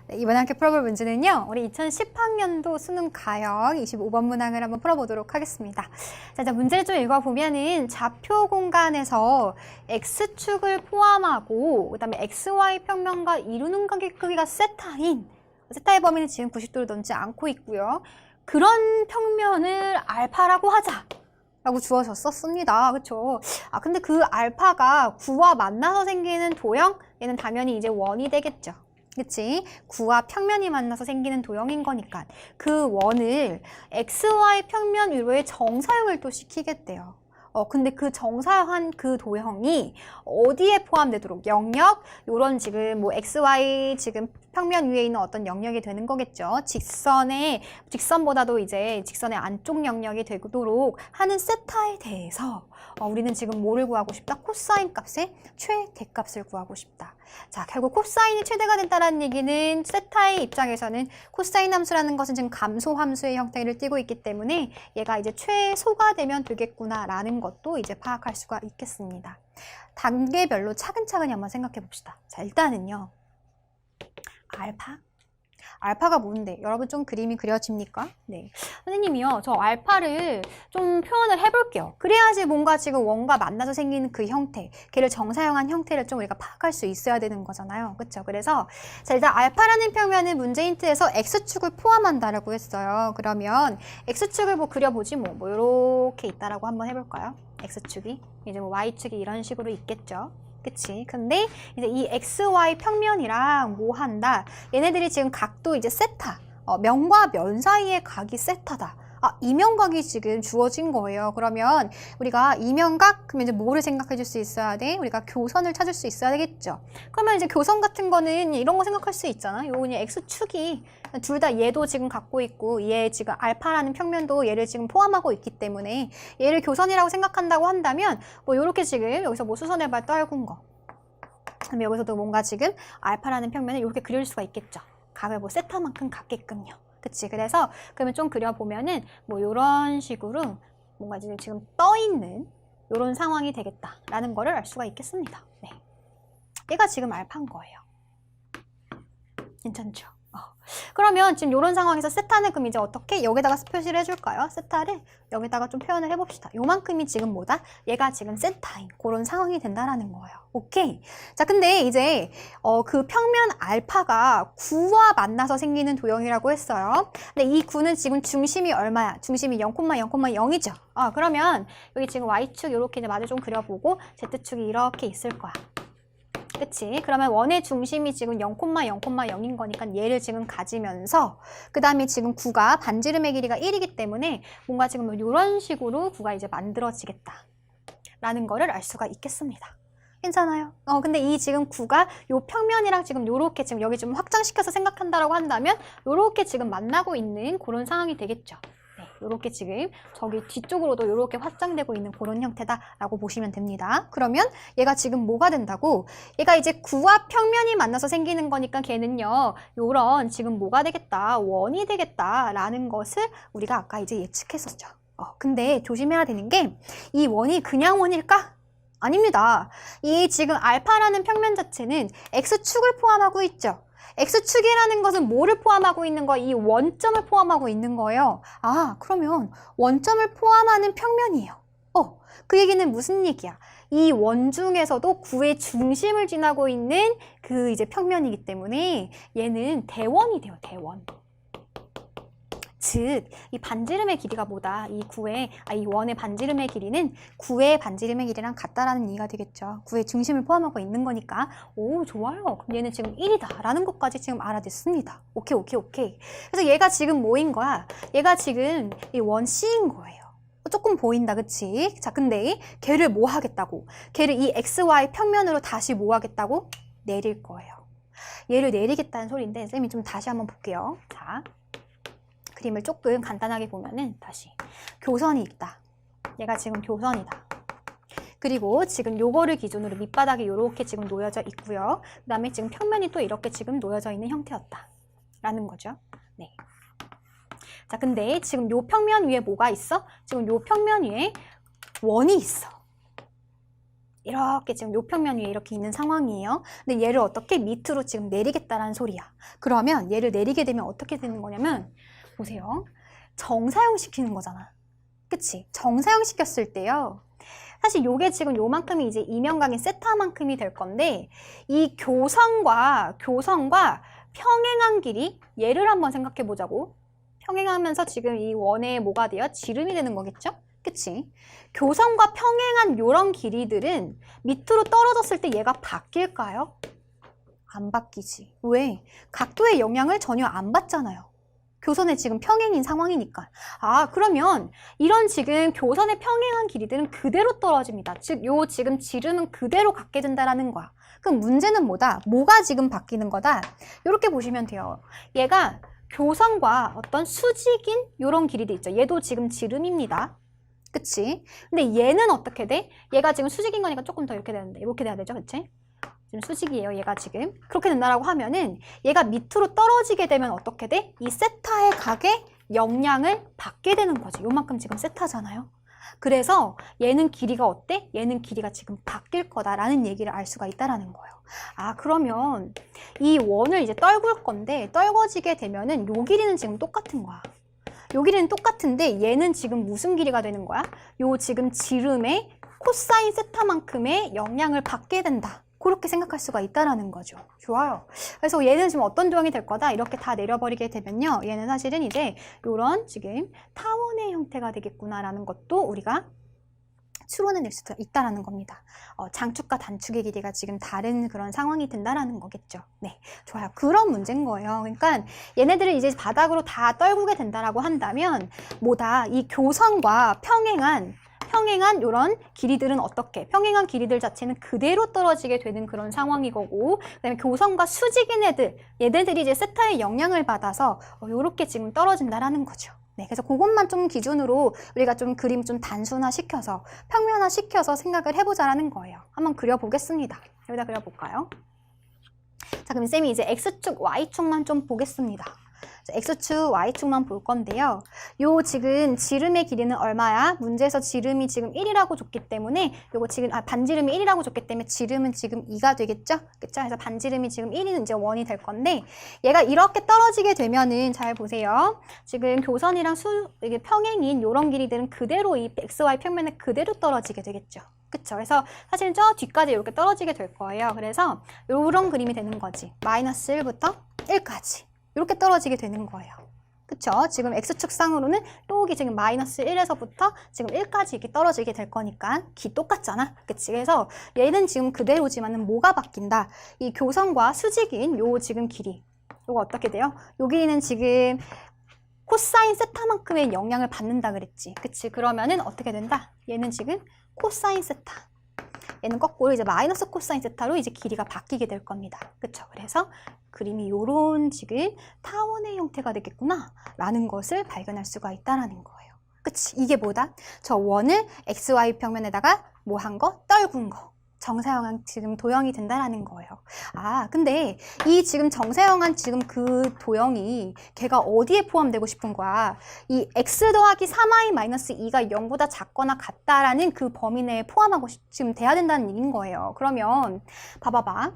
네, 이번에 함께 풀어볼 문제는요. 우리 2010학년도 수능 가형 25번 문항을 한번 풀어보도록 하겠습니다. 자, 이제 문제를 좀 읽어보면은 좌표 공간에서 x축을 포함하고 그다음에 xy 평면과 이루는 각의 크기가 세타인 세타의 범위는 지금 90도를 넘지 않고 있고요. 그런 평면을 알파라고 하자. 라고 주어졌었습니다. 그쵸? 아, 근데 그 알파가 9와 만나서 생기는 도형? 얘는 당연히 이제 원이 되겠죠. 그치? 9와 평면이 만나서 생기는 도형인 거니까 그 원을 XY 평면 위로의 정사형을 또 시키겠대요. 근데 그 정사한 그 도형이 어디에 포함되도록 영역, 요런 지금 뭐 XY 지금 평면 위에 있는 어떤 영역이 되는 거겠죠. 직선보다도 이제 직선의 안쪽 영역이 되도록 하는 세타에 대해서 우리는 지금 뭐를 구하고 싶다? 코사인 값의 최대값을 구하고 싶다. 자, 결국 코사인이 최대가 된다는 얘기는 세타의 입장에서는 코사인 함수라는 것은 지금 감소 함수의 형태를 띠고 있기 때문에 얘가 이제 최소가 되면 되겠구나라는 것도 이제 파악할 수가 있겠습니다. 단계별로 차근차근히 한번 생각해 봅시다. 자, 일단은요. 알파가 뭔데? 여러분 좀 그림이 그려집니까? 네. 선생님이요. 저 알파를 좀 표현을 해볼게요. 그래야지 뭔가 지금 원과 만나서 생기는 그 형태, 걔를 정사형한 형태를 좀 우리가 파악할 수 있어야 되는 거잖아요. 그쵸? 그래서 자, 일단 알파라는 평면은 문제 힌트에서 x축을 포함한다라고 했어요. 그러면 x축을 뭐 그려보지 뭐 요렇게 있다라고 한번 해볼까요? x축이. 이제 뭐 y축이 이런 식으로 있겠죠. 그치? 근데 이제 이 XY 평면이랑 뭐 한다? 얘네들이 지금 각도 이제 세타. 면과 면 사이의 각이 세타다. 아, 이면각이 지금 주어진 거예요. 그러면 우리가 이면각, 그러면 이제 뭐를 생각해 줄 수 있어야 돼? 우리가 교선을 찾을 수 있어야 되겠죠. 그러면 이제 교선 같은 거는 이런 거 생각할 수 있잖아. 요 그냥 X축이 둘 다 얘도 지금 갖고 있고 얘 지금 알파라는 평면도 얘를 지금 포함하고 있기 때문에 얘를 교선이라고 생각한다고 한다면 뭐 요렇게 지금 여기서 뭐 수선해봐 떨군 거. 그럼 여기서도 뭔가 지금 알파라는 평면을 이렇게 그릴 수가 있겠죠. 각을 뭐 세타만큼 갖게끔요. 그치? 그래서 그러면 좀 그려보면은 뭐 요런 식으로 뭔가 지금 떠있는 요런 상황이 되겠다라는 거를 알 수가 있겠습니다. 네. 얘가 지금 알파인 거예요. 괜찮죠? 그러면 지금 이런 상황에서 세타는 그럼 이제 어떻게 여기다가 표시를 해줄까요? 세타를 여기다가 좀 표현을 해봅시다. 요만큼이 지금 뭐다? 얘가 지금 세타인 그런 상황이 된다라는 거예요. 오케이. 자, 근데 이제 그 평면 알파가 9와 만나서 생기는 도형이라고 했어요. 근데 이 9는 지금 중심이 얼마야? 중심이 0,0,0이죠. 그러면 여기 지금 y축 이렇게 이제 마주 좀 그려보고 z축이 이렇게 있을 거야. 그치? 그러면 원의 중심이 지금 0,0,0인 거니까 얘를 지금 가지면서 그 다음에 지금 9가 반지름의 길이가 1이기 때문에 뭔가 지금 이런 식으로 9가 이제 만들어지겠다 라는 거를 알 수가 있겠습니다. 괜찮아요? 근데 이 지금 9가 요 평면이랑 지금 요렇게 지금 여기 좀 확장시켜서 생각한다라고 한다면 요렇게 지금 만나고 있는 그런 상황이 되겠죠. 이렇게 지금 저기 뒤쪽으로도 이렇게 확장되고 있는 그런 형태다라고 보시면 됩니다. 그러면 얘가 지금 뭐가 된다고? 얘가 이제 9와 평면이 만나서 생기는 거니까 걔는요. 요런 지금 뭐가 되겠다? 원이 되겠다라는 것을 우리가 아까 이제 예측했었죠. 근데 조심해야 되는 게 이 원이 그냥 원일까? 아닙니다. 이 지금 알파라는 평면 자체는 x축을 포함하고 있죠. x축이라는 것은 뭐를 포함하고 있는 거야? 이 원점을 포함하고 있는 거예요. 아, 그러면 원점을 포함하는 평면이에요. 그 얘기는 무슨 얘기야? 이 원 중에서도 9의 중심을 지나고 있는 그 이제 평면이기 때문에 얘는 대원이 돼요, 대원. 즉, 이 반지름의 길이가 뭐다? 이 원의 반지름의 길이는 9의 반지름의 길이랑 같다라는 얘기가 되겠죠. 9의 중심을 포함하고 있는 거니까. 오, 좋아요. 그럼 얘는 지금 1이다. 라는 것까지 지금 알아듣습니다. 오케이. 그래서 얘가 지금 뭐인 거야? 얘가 지금 이 원 C인 거예요. 조금 보인다, 그치? 자, 근데 걔를 뭐 하겠다고? 걔를 이 XY 평면으로 다시 뭐 하겠다고? 내릴 거예요. 얘를 내리겠다는 소리인데, 쌤이 좀 다시 한번 볼게요. 자. 그림을 조금 간단하게 보면은 다시 교선이 있다. 얘가 지금 교선이다. 그리고 지금 요거를 기준으로 밑바닥이 요렇게 지금 놓여져 있고요. 그 다음에 지금 평면이 또 이렇게 지금 놓여져 있는 형태였다. 라는 거죠. 네. 자, 근데 지금 요 평면 위에 뭐가 있어? 지금 요 평면 위에 원이 있어. 이렇게 지금 요평면 위에 이렇게 있는 상황이에요. 근데 얘를 어떻게 밑으로 지금 내리겠다라는 소리야. 그러면 얘를 내리게 되면 어떻게 되는 거냐면 보세요. 정사형 시키는 거잖아. 그치? 정사형 시켰을 때요. 사실 요게 지금 요만큼이 이제 이면각인 세타만큼이 될 건데 이 교선과 평행한 길이 얘를 한번 생각해 보자고. 평행하면서 지금 이 원에 뭐가 돼요? 지름이 되는 거겠죠? 그치? 교선과 평행한 요런 길이들은 밑으로 떨어졌을 때 얘가 바뀔까요? 안 바뀌지. 왜? 각도의 영향을 전혀 안 받잖아요. 교선에 지금 평행인 상황이니까. 아, 그러면 이런 지금 교선의 평행한 길이들은 그대로 떨어집니다. 즉, 요 지금 지름은 그대로 갖게 된다라는 거야. 그럼 문제는 뭐다? 뭐가 지금 바뀌는 거다? 이렇게 보시면 돼요. 얘가 교선과 어떤 수직인 요런 길이도 있죠. 얘도 지금 지름입니다. 그치? 근데 얘는 어떻게 돼? 얘가 지금 수직인 거니까 조금 더 이렇게 되는데, 이렇게 돼야 되죠, 그치? 지금 수직이에요, 얘가 지금. 그렇게 된다라고 하면은 얘가 밑으로 떨어지게 되면 어떻게 돼? 이 세타의 각의 영향을 받게 되는 거지. 요만큼 지금 세타잖아요. 그래서 얘는 길이가 어때? 얘는 길이가 지금 바뀔 거다라는 얘기를 알 수가 있다라는 거예요. 아, 그러면 이 원을 이제 떨굴 건데 떨궈지게 되면은 요 길이는 지금 똑같은 거야. 요 길이는 똑같은데 얘는 지금 무슨 길이가 되는 거야? 요 지금 지름의 코사인 세타만큼의 영향을 받게 된다. 그렇게 생각할 수가 있다라는 거죠. 좋아요. 그래서 얘는 지금 어떤 도형이 될 거다? 이렇게 다 내려버리게 되면요. 얘는 사실은 이제 요런 지금 타원의 형태가 되겠구나라는 것도 우리가 추론해낼 수가 있다라는 겁니다. 장축과 단축의 길이가 지금 다른 그런 상황이 된다라는 거겠죠. 네, 좋아요. 그런 문제인 거예요. 그러니까 얘네들을 이제 바닥으로 다 떨구게 된다라고 한다면 뭐다? 이 교선과 평행한 이런 길이들은 어떻게? 평행한 길이들 자체는 그대로 떨어지게 되는 그런 상황이 거고, 그다음에 교선과 수직인 얘네들이 이제 세타의 영향을 받아서 이렇게 지금 떨어진다라는 거죠. 네, 그래서 그것만 좀 기준으로 우리가 좀 그림 좀 단순화시켜서 평면화시켜서 생각을 해보자라는 거예요. 한번 그려보겠습니다. 여기다 그려볼까요? 자, 그럼 쌤이 이제 X축, Y축만 좀 보겠습니다. X축, Y축만 볼 건데요. 요 지금 지름의 길이는 얼마야? 문제에서 지름이 지금 1이라고 줬기 때문에 요거 지금 반지름이 1이라고 줬기 때문에 지름은 지금 2가 되겠죠? 그쵸? 그래서 반지름이 지금 1은 이제 1이 될 건데 얘가 이렇게 떨어지게 되면은 잘 보세요. 지금 교선이랑 이게 평행인 요런 길이들은 그대로 이 XY 평면에 그대로 떨어지게 되겠죠. 그쵸? 그래서 사실 저 뒤까지 이렇게 떨어지게 될 거예요. 그래서 요런 그림이 되는 거지. 마이너스 1부터 1까지. 이렇게 떨어지게 되는 거예요. 그쵸? 지금 X축상으로는 여기 지금 마이너스 1에서부터 지금 1까지 이렇게 떨어지게 될 거니까 기 똑같잖아. 그치? 그래서 얘는 지금 그대로지만은 뭐가 바뀐다? 이 교선과 수직인 요 지금 길이. 요거 어떻게 돼요? 요 길이는 지금 코사인 세타만큼의 영향을 받는다 그랬지. 그치? 그러면은 어떻게 된다? 얘는 지금 코사인 세타. 얘는 거꾸로 이제 마이너스 코사인 세타로 이제 길이가 바뀌게 될 겁니다. 그쵸? 그래서 그림이 요런 지금 타원의 형태가 되겠구나 라는 것을 발견할 수가 있다라는 거예요. 그치? 이게 뭐다? 저 원을 XY 평면에다가 뭐 한 거? 떨군 거. 정사형한 지금 도형이 된다라는 거예요. 아, 근데 이 지금 정사형한 지금 그 도형이 걔가 어디에 포함되고 싶은 거야? 이 x 더하기 3y-2가 0보다 작거나 같다라는 그 범위 내에 포함하고 지금 돼야 된다는 얘기인 거예요. 그러면 봐봐봐.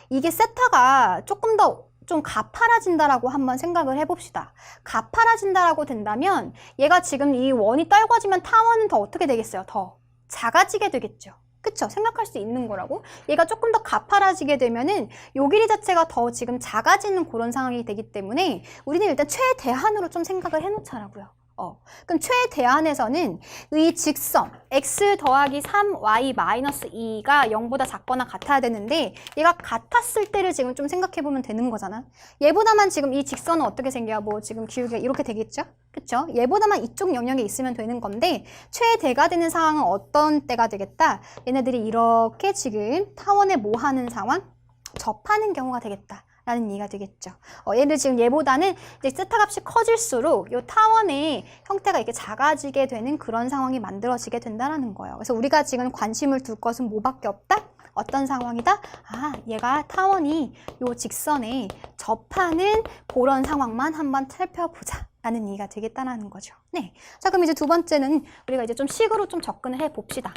이게 세타가 조금 더 좀 가파라진다라고 한번 생각을 해봅시다. 가파라진다라고 된다면 얘가 지금 이 원이 떨궈지면 타원은 더 어떻게 되겠어요? 더 작아지게 되겠죠. 그쵸? 생각할 수 있는 거라고. 얘가 조금 더 가파라지게 되면은 요 길이 자체가 더 지금 작아지는 그런 상황이 되기 때문에 우리는 일단 최대한으로 좀 생각을 해놓자라고요. 그럼 최대한에서는 이 직선 x 더하기 3y-2가 0보다 작거나 같아야 되는데 얘가 같았을 때를 지금 좀 생각해보면 되는 거잖아. 얘보다만 지금 이 직선은 어떻게 생겨요? 뭐 지금 기울기가 이렇게 되겠죠? 그쵸? 얘보다만 이쪽 영역에 있으면 되는 건데 최대가 되는 상황은 어떤 때가 되겠다? 얘네들이 이렇게 지금 타원에 뭐 하는 상황? 접하는 경우가 되겠다. 라는 얘기가 되겠죠. 얘를 지금 얘보다는 이제 세타 값이 커질수록 이 타원의 형태가 이렇게 작아지게 되는 그런 상황이 만들어지게 된다는 거예요. 그래서 우리가 지금 관심을 둘 것은 뭐밖에 없다? 어떤 상황이다? 아, 얘가 타원이 이 직선에 접하는 그런 상황만 한번 살펴보자. 라는 얘기가 되겠다는 거죠. 네. 자, 그럼 이제 두 번째는 우리가 이제 좀 식으로 좀 접근을 해 봅시다.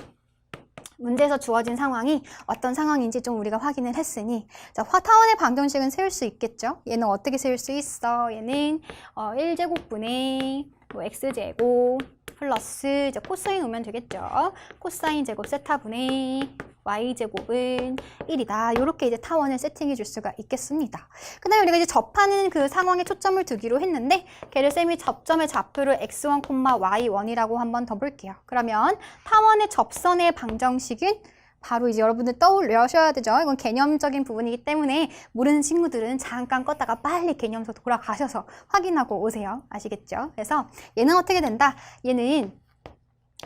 문제에서 주어진 상황이 어떤 상황인지 좀 우리가 확인을 했으니 자, 타원의 방정식은 세울 수 있겠죠? 얘는 어떻게 세울 수 있어? 얘는 1제곱분의 뭐 x제곱 플러스 이제 코사인 오면 되겠죠? 코사인 제곱 세타분의 y제곱은 1이다. 이렇게 이제 타원을 세팅해 줄 수가 있겠습니다. 그 다음에 우리가 이제 접하는 그 상황에 초점을 두기로 했는데 걔를 쌤이 접점의 좌표를 x1, y1이라고 한번 더 볼게요. 그러면 타원의 접선의 방정식은 바로 이제 여러분들 떠올려셔야 되죠. 이건 개념적인 부분이기 때문에 모르는 친구들은 잠깐 껐다가 빨리 개념서 돌아가셔서 확인하고 오세요. 아시겠죠? 그래서 얘는 어떻게 된다? 얘는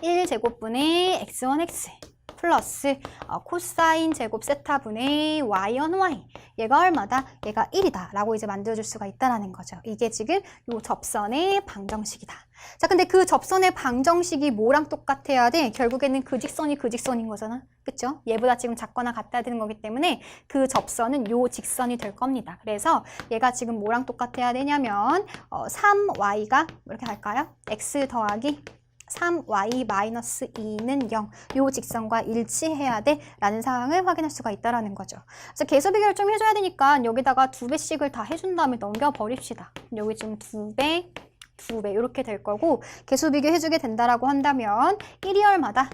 1제곱분의 x1x 플러스 코사인 제곱 세타분의 y1 y 얘가 얼마다? 얘가 1이다 라고 이제 만들어줄 수가 있다는 거죠. 이게 지금 요 접선의 방정식이다. 자, 근데 그 접선의 방정식이 뭐랑 똑같아야 돼? 결국에는 그 직선이 그 직선인 거잖아. 그쵸? 얘보다 지금 작거나 같아야 되는 거기 때문에 그 접선은 요 직선이 될 겁니다. 그래서 얘가 지금 뭐랑 똑같아야 되냐면 3y가 이렇게 할까요? x 더하기 3y-2는 0. 요 직선과 일치해야 돼 라는 상황을 확인할 수가 있다는 거죠. 그래서 계수 비교를 좀 해줘야 되니까 여기다가 2배씩을 다 해준 다음에 넘겨버립시다. 여기 지금 2배, 2배 이렇게 될 거고 계수 비교 해주게 된다라고 한다면 1이 얼마다?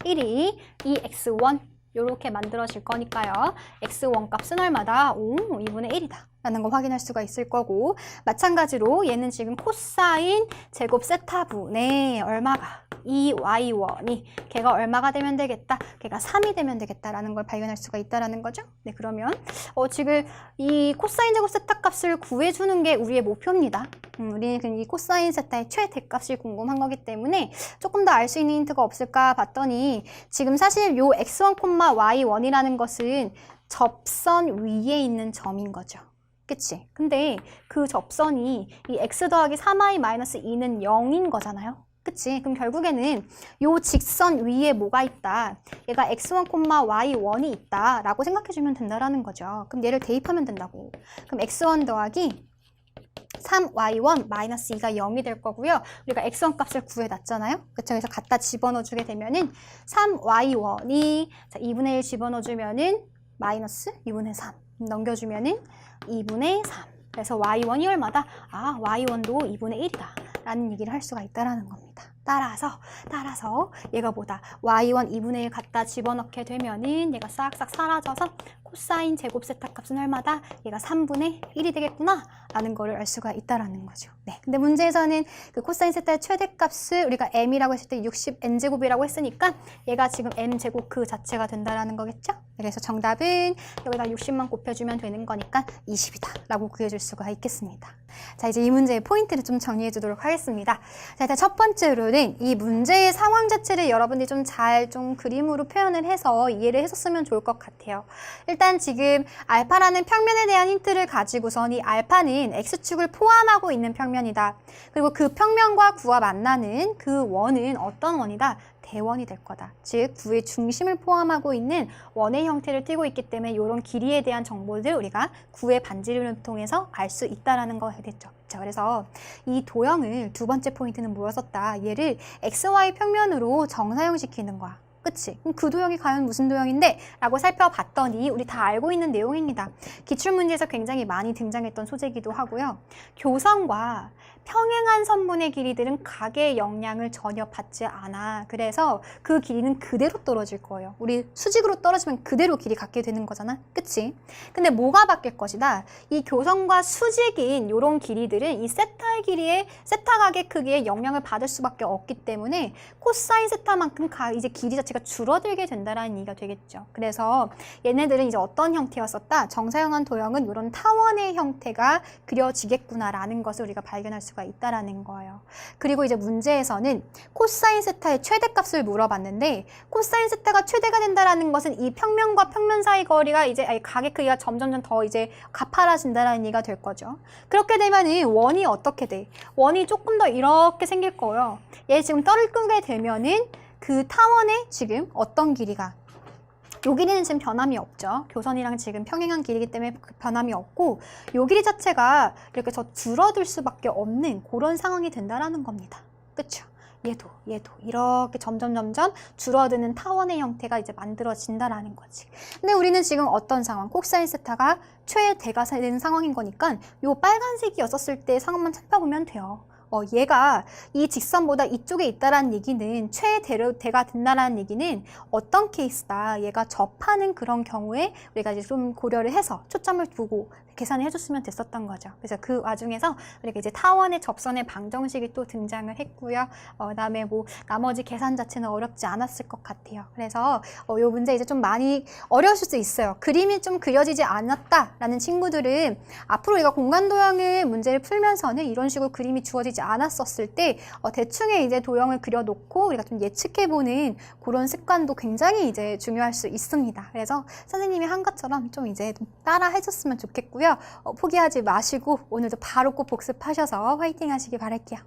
1이 2x1 이렇게 만들어질 거니까요. x1 값은 얼마다? 2분의 1이다. 라는 거 확인할 수가 있을 거고 마찬가지로 얘는 지금 코사인 제곱 세타분의 얼마가? 2y1이 걔가 얼마가 되면 되겠다? 걔가 3이 되면 되겠다라는 걸 발견할 수가 있다라는 거죠. 네, 그러면 지금 이 코사인 제곱 세타 값을 구해주는 게 우리의 목표입니다. 우리는 이 코사인 세타의 최대값이 궁금한 거기 때문에 조금 더 알 수 있는 힌트가 없을까 봤더니 지금 사실 요 x1, y1이라는 것은 접선 위에 있는 점인 거죠. 그치? 근데 그 접선이 이 x 더하기 3y-2는 0인 거잖아요. 그치? 그럼 결국에는 요 직선 위에 뭐가 있다? 얘가 x1, y1이 있다 라고 생각해주면 된다라는 거죠. 그럼 얘를 대입하면 된다고. 그럼 x1 더하기 3y1-2가 0이 될 거고요. 우리가 x1 값을 구해놨잖아요. 그쵸? 그래서 갖다 집어넣어주게 되면은 3y1이 2분의 1 집어넣어주면은 마이너스 2분의 3 넘겨주면은 2분의 3. 그래서 y1이 얼마다? y1도 2분의 1이다. 라는 얘기를 할 수가 있다는 겁니다. 따라서 얘가 뭐다? y1 2분의 1 갖다 집어넣게 되면은 얘가 싹싹 사라져서 코사인 제곱 세타 값은 얼마다? 얘가 3분의 1이 되겠구나 라는 거를 알 수가 있다라는 거죠. 네. 근데 문제에서는 그 코사인 세타의 최대값을 우리가 m이라고 했을 때 60n제곱이라고 했으니까 얘가 지금 m제곱 그 자체가 된다라는 거겠죠? 그래서 정답은 여기다 60만 곱해주면 되는 거니까 20이다 라고 구해줄 수가 있겠습니다. 자, 이제 이 문제의 포인트를 좀 정리해 주도록 하겠습니다. 자, 일단 첫 번째로는 이 문제의 상황 자체를 여러분들이 좀 잘 그림으로 표현을 해서 이해를 했었으면 좋을 것 같아요. 일단 지금 알파라는 평면에 대한 힌트를 가지고선 이 알파는 x축을 포함하고 있는 평면이다. 그리고 그 평면과 구와 만나는 그 원은 어떤 원이다? 대원이 될 거다. 즉 구의 중심을 포함하고 있는 원의 형태를 띠고 있기 때문에 이런 길이에 대한 정보들 우리가 구의 반지름을 통해서 알 수 있다라는 거 되겠죠. 자, 그래서 이 도형을 두 번째 포인트는 뭐였었다? 얘를 XY 평면으로 정사형시키는 거야. 그치? 그럼 그 도형이 과연 무슨 도형인데? 라고 살펴봤더니 우리 다 알고 있는 내용입니다. 기출문제에서 굉장히 많이 등장했던 소재이기도 하고요. 교선과 평행한 선분의 길이들은 각의 영향을 전혀 받지 않아. 그래서 그 길이는 그대로 떨어질 거예요. 우리 수직으로 떨어지면 그대로 길이 같게 되는 거잖아. 그치? 근데 뭐가 바뀔 것이다? 이 교선과 수직인 이런 길이들은 이 세타의 길이에 세타 각의 크기에 영향을 받을 수밖에 없기 때문에 코사인 세타만큼 이제 길이 자체가 줄어들게 된다라는 얘기가 되겠죠. 그래서 얘네들은 이제 어떤 형태였었다? 정사형한 도형은 이런 타원의 형태가 그려지겠구나라는 것을 우리가 발견할 수가 있다라는 거예요. 그리고 이제 문제에서는 코사인 세타의 최대값을 물어봤는데 코사인 세타가 최대가 된다라는 것은 이 평면과 평면 사이 거리가 이제 각의 크기가 점점 더 이제 가파라진다라는 얘기가 될 거죠. 그렇게 되면은 원이 어떻게 돼? 원이 조금 더 이렇게 생길 거예요. 얘 지금 떨구게 되면은 그 타원에 지금 어떤 길이가 요 길이는 지금 변함이 없죠. 교선이랑 지금 평행한 길이기 때문에 변함이 없고 요 길이 자체가 이렇게 더 줄어들 수밖에 없는 그런 상황이 된다라는 겁니다. 그쵸? 얘도 이렇게 점점 줄어드는 타원의 형태가 이제 만들어진다라는 거지. 근데 우리는 지금 어떤 상황? 코사인 세타가 최대가 되는 상황인 거니까 요 빨간색이었었을 때 상황만 살펴보면 돼요. 얘가 이 직선보다 이쪽에 있다라는 얘기는 최대가 된다라는 얘기는 어떤 케이스다. 얘가 접하는 그런 경우에 우리가 이제 좀 고려를 해서 초점을 두고 계산을 해줬으면 됐었던 거죠. 그래서 그 와중에서 우리가 이제 타원의 접선의 방정식이 또 등장을 했고요. 그다음에 뭐 나머지 계산 자체는 어렵지 않았을 것 같아요. 그래서 요 문제 이제 좀 많이 어려우실 수 있어요. 그림이 좀 그려지지 않았다라는 친구들은 앞으로 우리가 공간 도형의 문제를 풀면서는 이런 식으로 그림이 주어지지 않았었을 때 대충의 이제 도형을 그려놓고 우리가 좀 예측해보는 그런 습관도 굉장히 이제 중요할 수 있습니다. 그래서 선생님이 한 것처럼 좀 이제 따라 해줬으면 좋겠고요. 포기하지 마시고 오늘도 바로 꼭 복습하셔서 화이팅 하시기 바랄게요.